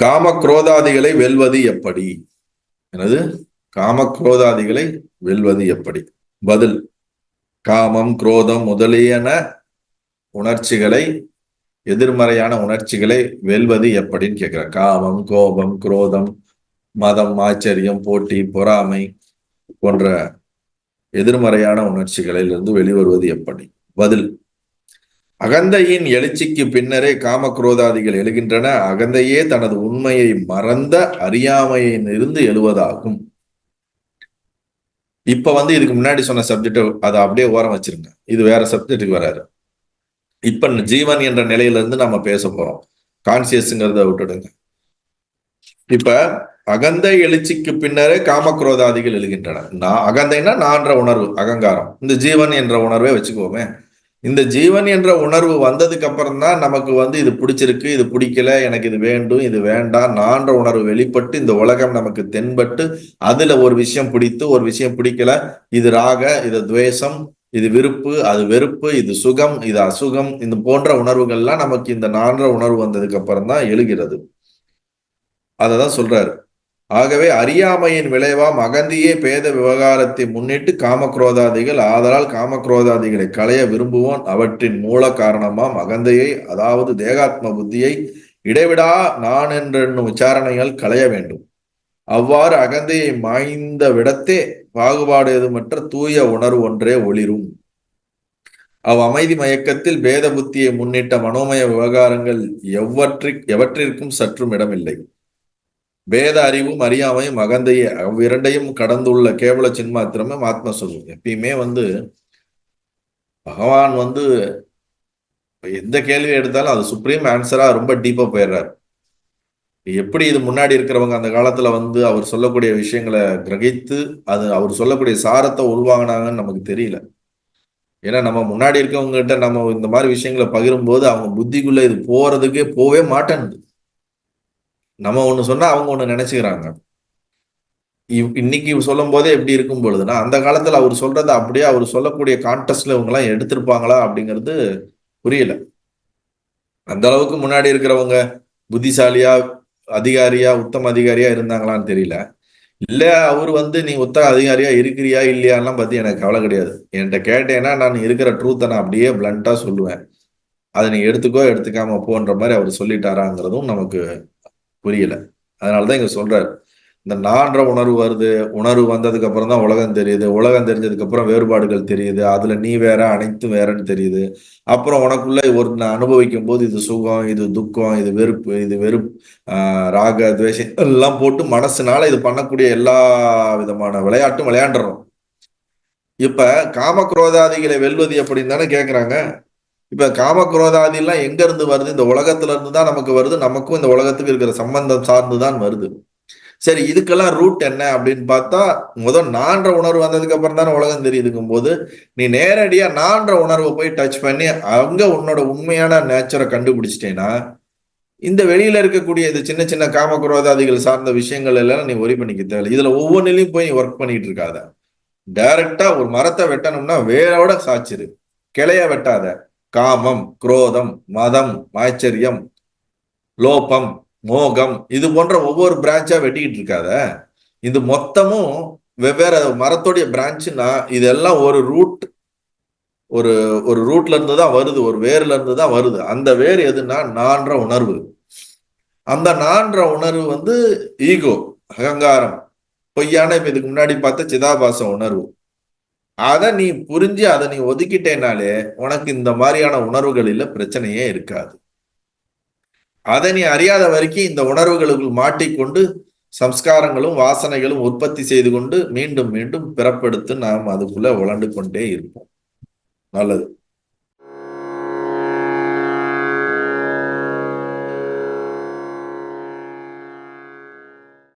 காம குரோதாதிகளை வெல்வது எப்படி? எனது காம குரோதாதிகளை வெல்வது எப்படி? பதில்: காமம், குரோதம் முதலியன உணர்ச்சிகளை, எதிர்மறையான உணர்ச்சிகளை வெல்வது எப்படின்னு கேட்கிறார். காமம், கோபம், குரோதம், மதம், ஆச்சரியம், போட்டி, பொறாமை போன்ற எதிர்மறையான உணர்ச்சிகளிலிருந்து வெளிவருவது எப்படி? பதில்: அகந்தையின் எழுச்சிக்கு பின்னரே காம குரோதாதிகள் எழுகின்றன. அகந்தையே தனது உண்மையை மறந்த அறியாமையின் இருந்து எழுவதாகும். இப்ப இதுக்கு முன்னாடி சொன்ன சப்ஜெக்ட் அதை அப்படியே ஓரம் வச்சிருங்க. இது வேற சப்ஜெக்டுக்கு வராது. இப்ப ஜீவன் என்ற நிலையிலிருந்து நம்ம பேச போறோம். கான்சியஸ்ங்கிறத விட்டுடுங்க. இப்ப அகந்தை எழுச்சிக்கு பின்னரே காம குரோதாதிகள் எழுகின்றன. அகந்தைன்னா நான்ற உணர்வு, அகங்காரம். இந்த ஜீவன் என்ற உணர்வே வச்சுக்கோமே. இந்த ஜீவன் என்ற உணர்வு வந்ததுக்கு அப்புறம் தான் நமக்கு இது பிடிச்சிருக்கு, இது பிடிக்கல, எனக்கு இது வேண்டும், இது வேண்டாம், நான்ற உணர்வு வெளிப்பட்டு இந்த உலகம் நமக்கு தென்பட்டு அதுல ஒரு விஷயம் பிடித்து ஒரு விஷயம் பிடிக்கல, இது ராக, இது துவேஷம், இது விருப்பு, அது வெறுப்பு, இது சுகம், இது அசுகம், இந்த போன்ற உணர்வுகள்லாம் நமக்கு இந்த நான்ற உணர்வு வந்ததுக்கு அப்புறம் தான் எழுகிறது. அததான் சொல்றாரு. ஆகவே அறியாமையின் விளைவாம் அகந்தியே பேத விவகாரத்தை முன்னிட்டு காமக்ரோதாதிகள். ஆதலால் காமக்ரோதாதிகளை களைய விரும்புவோன் அவற்றின் மூல காரணமாம் அகந்தையை, அதாவது தேகாத்ம புத்தியை இடைவிடா நான் என்றென்னும் விசாரணைகள் களைய வேண்டும். அவ்வாறு அகந்தையை மாய்ந்த விடத்தே பாகுபாடு எதுமற்ற தூய உணர்வு ஒன்றே ஒளிரும். அமைதி மயக்கத்தில் பேத புத்தியை முன்னிட்ட மனோமய விவகாரங்கள் எவற்றிற்கும் சற்றும் இடமில்லை. பேத அறிவும் அறியாமையும் அகந்தையே அவ்விரண்டையும் கடந்துள்ள கேவல சின்மாத்திரமே ஆத்மஸ்வரூபம். எப்பயுமே பகவான் எந்த கேள்வி எடுத்தாலும் அது சுப்ரீம் ஆன்சரா ரொம்ப டீப்பா போயிடுறாரு. எப்படி இது முன்னாடி இருக்கிறவங்க அந்த காலத்துல அவர் சொல்லக்கூடிய விஷயங்களை கிரகித்து அது அவர் சொல்லக்கூடிய சாரத்தை உள்வாங்கினாங்கன்னு நமக்கு தெரியல. ஏன்னா நம்ம முன்னாடி இருக்கவங்க கிட்ட நம்ம இந்த மாதிரி விஷயங்களை பகிரும்போது அவங்க புத்திக்குள்ள இது போறதுக்கே போவே மாட்டேன்னுது. நம்ம ஒண்ணு சொன்னா அவங்க ஒண்ணு நினைச்சுக்கிறாங்க. இன்னைக்கு சொல்லும் போதே எப்படி இருக்கும் பொழுதுன்னா, அந்த காலத்துல அவர் சொல்றதை அப்படியே அவர் சொல்லக்கூடிய கான்டெஸ்ட்ல இவங்க எல்லாம் எடுத்திருப்பாங்களா அப்படிங்கிறது புரியல. அந்த அளவுக்கு முன்னாடி இருக்கிறவங்க புத்திசாலியா, அதிகாரியா, உத்தம அதிகாரியா இருந்தாங்களான்னு தெரியல. இல்ல அவரு நீ உத்தம அதிகாரியா இருக்கிறியா இல்லையான்லாம் பத்தி எனக்கு கவலை கிடையாது. என்கிட்ட கேட்டேன்னா நான் இருக்கிற ட்ரூத்தை நான் அப்படியே பிளண்டா சொல்லுவேன். அதை நீ எடுத்துக்கோ எடுத்துக்காம போன்ற மாதிரி அவர் சொல்லிட்டாராங்கிறதும் நமக்கு புரியல. அதனாலதான் இங்க சொல்றாரு, இந்த நான்ற உணர்வு வருது. உணர்வு வந்ததுக்கு அப்புறம் தான் உலகம் தெரியுது. உலகம் தெரிஞ்சதுக்கு அப்புறம் வேறுபாடுகள் தெரியுது. அதுல நீ வேற, அனைத்தும் வேறன்னு தெரியுது. அப்புறம் உனக்குள்ள ஒரு அனுபவிக்கும் போது இது சுகம், இது துக்கம், இது வெறுப்பு, இது ராக துவேஷம் எல்லாம் போட்டு மனசுனால இது பண்ணக்கூடிய எல்லா விதமான விளையாட்டும் விளையாண்டுறோம். இப்ப காம குரோதாதிகளை வெல்வது எப்படின்னு தானே கேக்குறாங்க. இப்ப காம குரோதாதி எல்லாம் எங்க இருந்து வருது? இந்த உலகத்துல இருந்து தான் நமக்கு வருது. நமக்கும் இந்த உலகத்துக்கு இருக்கிற சம்பந்தம் சார்ந்துதான் வருது. சரி, இதுக்கெல்லாம் ரூட் என்ன அப்படின்னு பார்த்தா, முதல் நான்ற உணர்வு வந்ததுக்கு அப்புறம் தானே உலகம் தெரியுதுங்கும் போது நீ நேரடியா நான்ற உணர்வை போய் டச் பண்ணி அங்க உன்னோட உண்மையான நேச்சரை கண்டுபிடிச்சிட்டேன்னா இந்த வெளியில இருக்கக்கூடிய இது சின்ன சின்ன காம குரோதாதிகள் சார்ந்த விஷயங்கள் எல்லாம் நீ ஒரி பண்ணிக்க தேவை. இதுல ஒவ்வொன்றிலையும் போய் ஒர்க் பண்ணிட்டு இருக்காத. டைரக்டா ஒரு மரத்தை வெட்டணும்னா வேரோட சாச்சிரு, கிளைய வெட்டாத. காமம், குரோதம், மதம், ஆச்சரியம், லோபம், மோகம் இது போன்ற ஒவ்வொரு பிரான்ச்சா வெட்டிக்கிட்டு இருக்காத. இது மொத்தமும் வெவ்வேறு மரத்துடைய பிரான்ச்சுன்னா இதெல்லாம் ஒரு ரூட், ஒரு ரூட்ல இருந்து தான் வருது, ஒரு வேர்ல இருந்து தான் வருது. அந்த வேர் எதுன்னா நான்ற உணர்வு. அந்த நான்ற உணர்வு ஈகோ, அகங்காரம், பொய்யான இப்ப இதுக்கு முன்னாடி பார்த்த சிதாபாச உணர்வு. அதை நீ புரிஞ்சு அதை நீ ஒதுக்கிட்டேனாலே உனக்கு இந்த மாதிரியான உணர்வுகளில் பிரச்சனையே இருக்காது. அதை நீ அறியாத வரைக்கும் இந்த உணர்வுகளுக்குள் மாட்டிக்கொண்டு சம்ஸ்காரங்களும் வாசனைகளும் உற்பத்தி செய்து கொண்டு மீண்டும் மீண்டும் பிறப்பெடுத்து நாம் அதுக்குள்ள உழண்டு கொண்டே இருப்போம். நல்லது.